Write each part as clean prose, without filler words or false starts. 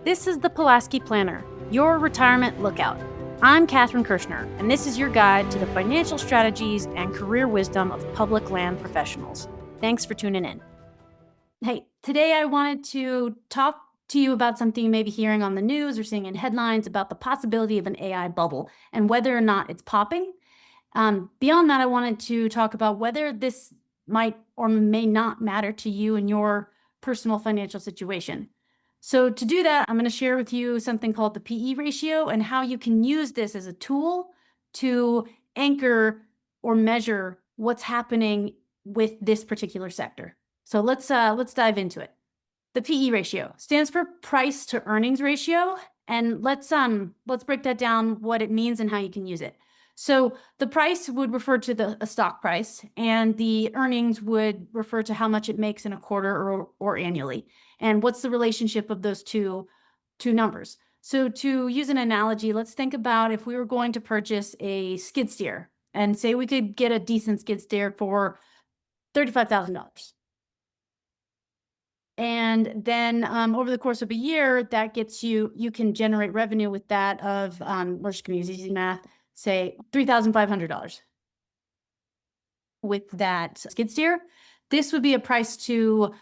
This is the Pulaski Planner, your retirement lookout. I'm Katherine Kirshner, and this is your guide to the financial strategies and career wisdom of public land professionals. Thanks for tuning in. Hey, today I wanted to talk to you about something you may be hearing on the news or seeing in headlines about the possibility of an AI bubble and whether or not it's popping. Beyond that, I wanted to talk about whether this might or may not matter to you and your personal financial situation. So to do that, I'm going to share with you something called the PE ratio and how you can use this as a tool to anchor or measure what's happening with this particular sector. So let's dive into it. The PE ratio stands for price to earnings ratio, and let's break that down, what it means and how you can use it. So the price would refer to a stock price, and the earnings would refer to how much it makes in a quarter or annually. And what's the relationship of those two numbers? So to use an analogy, let's think about if we were going to purchase a skid steer and say we could get a decent skid steer for $35,000. And then over the course of a year, that gets you can generate revenue with that of, we're just going to use easy math, say $3,500 with that skid steer. This would be a price to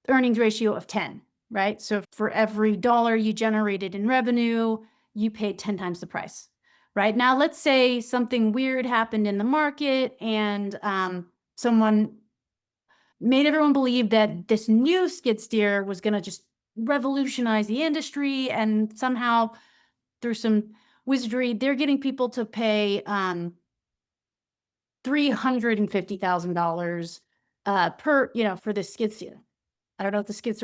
earnings ratio of 10, right? So for every dollar you generated in revenue, you paid 10 times the price, right? Now, let's say something weird happened in the market and someone made everyone believe that this new skid steer was going to just revolutionize the industry, and somehow through some wizardry, they're getting people to pay $350,000 per, for this skid steer. I don't know what the skid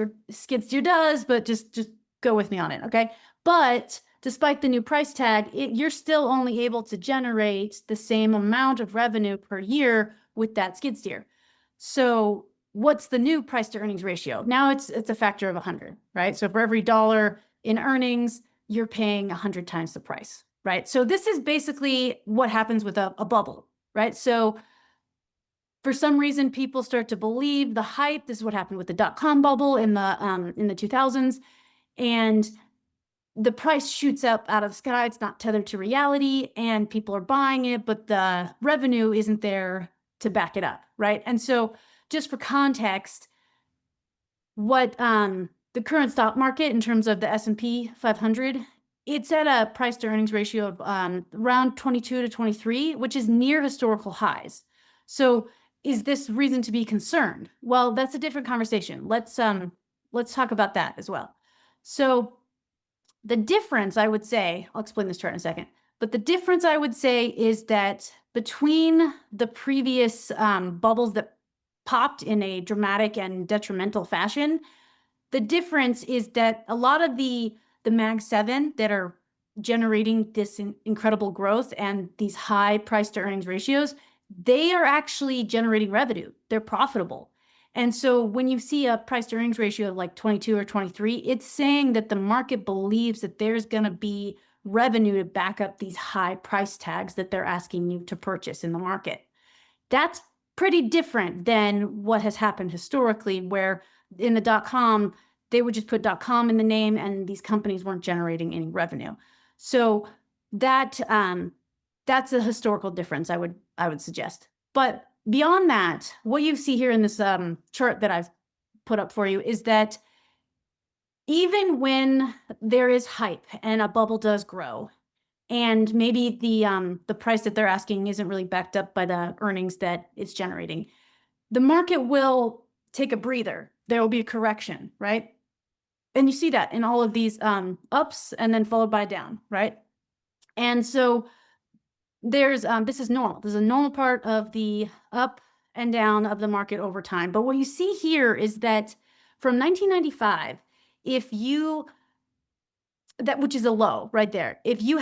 steer does, but just go with me on it, okay? But despite the new price tag, you're still only able to generate the same amount of revenue per year with that skid steer. So what's the new price to earnings ratio? Now it's a factor of 100, right? So for every dollar in earnings, you're paying 100 times the price, right? So this is basically what happens with a bubble, right? So for some reason, people start to believe the hype. This is what happened with the dot-com bubble in the 2000s, and the price shoots up out of the sky. It's not tethered to reality, and people are buying it, but the revenue isn't there to back it up, right? And so, just for context, what the current stock market in terms of the S&P 500, it's at a price to earnings ratio of around 22 to 23, which is near historical highs. So is this reason to be concerned? Well, that's a different conversation. Let's talk about that as well. So the difference, I would say, I'll explain this chart in a second, but the difference I would say is that between the previous bubbles that popped in a dramatic and detrimental fashion, the difference is that a lot of the Mag 7 that are generating this incredible growth and these high price to earnings ratios, they are actually generating revenue. They're profitable. And so when you see a price to earnings ratio of like 22 or 23, it's saying that the market believes that there's going to be revenue to back up these high price tags that they're asking you to purchase in the market. That's pretty different than what has happened historically, where in the .com, they would just put .com in the name and these companies weren't generating any revenue. So that's a historical difference, I would suggest. But beyond that, what you see here in this chart that I've put up for you is that even when there is hype and a bubble does grow, and maybe the price that they're asking isn't really backed up by the earnings that it's generating, the market will take a breather. There will be a correction, right? And you see that in all of these ups and then followed by down, right? And so there's this is normal. This is a normal part of the up and down of the market over time. But what you see here is that from 1995, which is a low right there, if you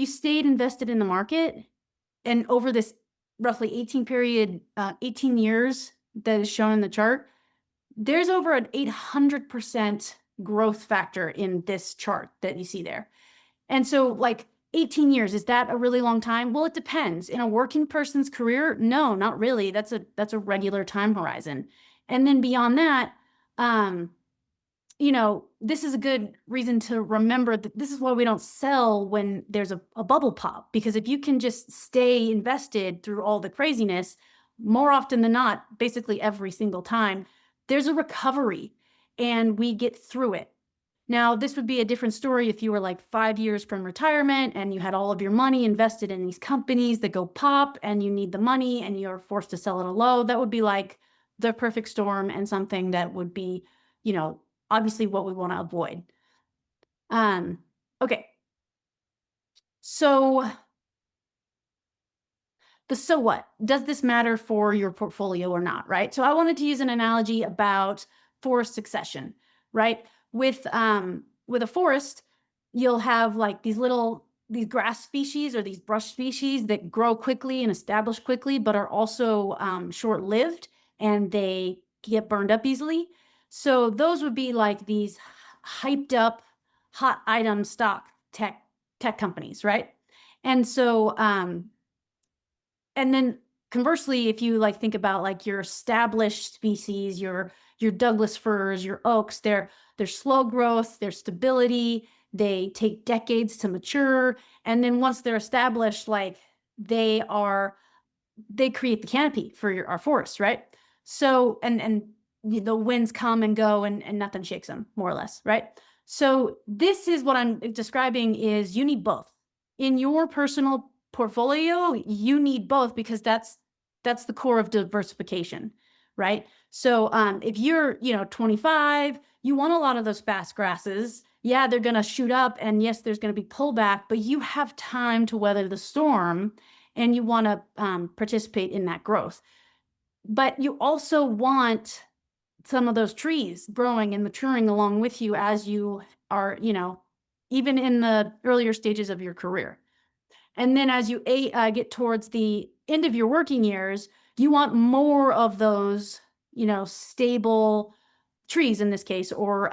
stayed invested in the market, and over this roughly 18 years that is shown in the chart, there's over an 800% growth factor in this chart that you see there. And so like 18 years, is that a really long time? Well, it depends. In a working person's career, no, not really. That's a regular time horizon. And then beyond that, this is a good reason to remember that this is why we don't sell when there's a bubble pop, because if you can just stay invested through all the craziness, more often than not, basically every single time, there's a recovery and we get through it. Now, this would be a different story if you were like 5 years from retirement and you had all of your money invested in these companies that go pop and you need the money and you're forced to sell at a low. That would be like the perfect storm and something that would be, obviously what we want to avoid. Okay. So so what? Does this matter for your portfolio or not, right? So I wanted to use an analogy about forest succession, right? With a forest, you'll have like these grass species or these brush species that grow quickly and establish quickly, but are also short-lived and they get burned up easily. So those would be like these hyped up hot item stock tech companies, right? And so and then conversely, if you like think about like your established species, your Douglas firs, your oaks, they're slow growth, they're stability, they take decades to mature, and then once they're established, like they create the canopy for our forests, right? So and the winds come and go and nothing shakes them, more or less, right? So this is what I'm describing is you need both. In your personal portfolio, you need both because that's the core of diversification, right? So if you're 25, you want a lot of those fast grasses. Yeah, they're going to shoot up and yes, there's going to be pullback, but you have time to weather the storm and you want to participate in that growth. But you also want some of those trees growing and maturing along with you as you are, even in the earlier stages of your career. And then as you get towards the end of your working years, you want more of those, stable trees in this case, or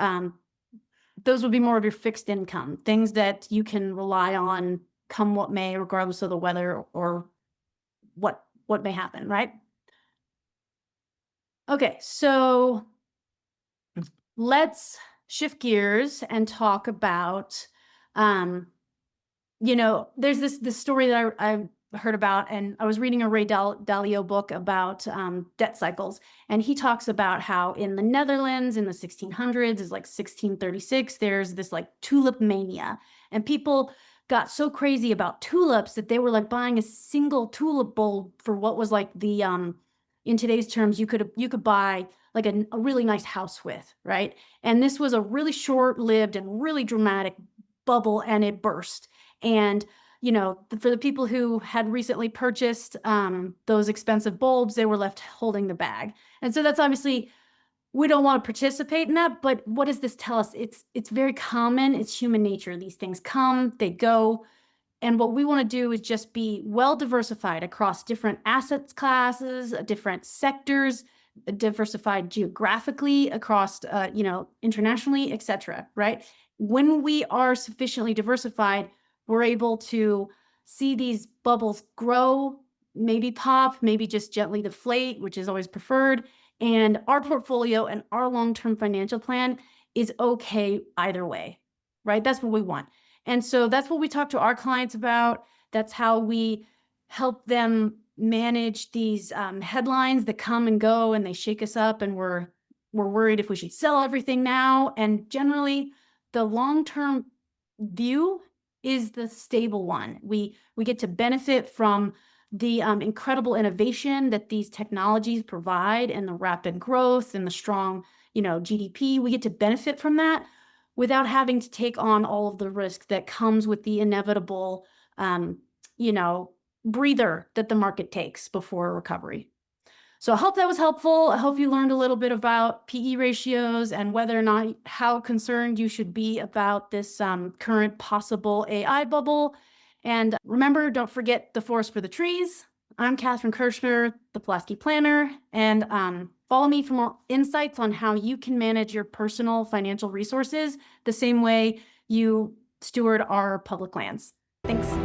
those would be more of your fixed income, things that you can rely on come what may, regardless of the weather or what may happen, right? Okay, so let's shift gears and talk about there's this story that I heard about, and I was reading a Ray Dalio book about debt cycles, and he talks about how in the Netherlands in the 1600s, is like 1636, there's this like tulip mania, and people got so crazy about tulips that they were like buying a single tulip bulb for what was like the in today's terms you could buy like a really nice house with, right? And this was a really short-lived and really dramatic bubble, and it burst. And for the people who had recently purchased those expensive bulbs, they were left holding the bag. And so that's obviously, we don't want to participate in that, but what does this tell us? It's very common. It's human nature. These things come, they go. And what we want to do is just be well diversified across different assets classes, different sectors, diversified geographically across, internationally, et cetera, right? When we are sufficiently diversified, we're able to see these bubbles grow, maybe pop, maybe just gently deflate, which is always preferred. And our portfolio and our long-term financial plan is okay either way, right? That's what we want. And so that's what we talk to our clients about. That's how we help them manage these headlines that come and go and they shake us up, and we're worried if we should sell everything now. And generally, the long-term view is the stable one. We get to benefit from the incredible innovation that these technologies provide, and the rapid growth and the strong, GDP. We get to benefit from that without having to take on all of the risk that comes with the inevitable, breather that the market takes before a recovery. So I hope that was helpful. I hope you learned a little bit about PE ratios and whether or not how concerned you should be about this current possible AI bubble. And remember, don't forget the forest for the trees. I'm Catherine Kirschner, the Pulaski Planner, and follow me for more insights on how you can manage your personal financial resources the same way you steward our public lands. Thanks.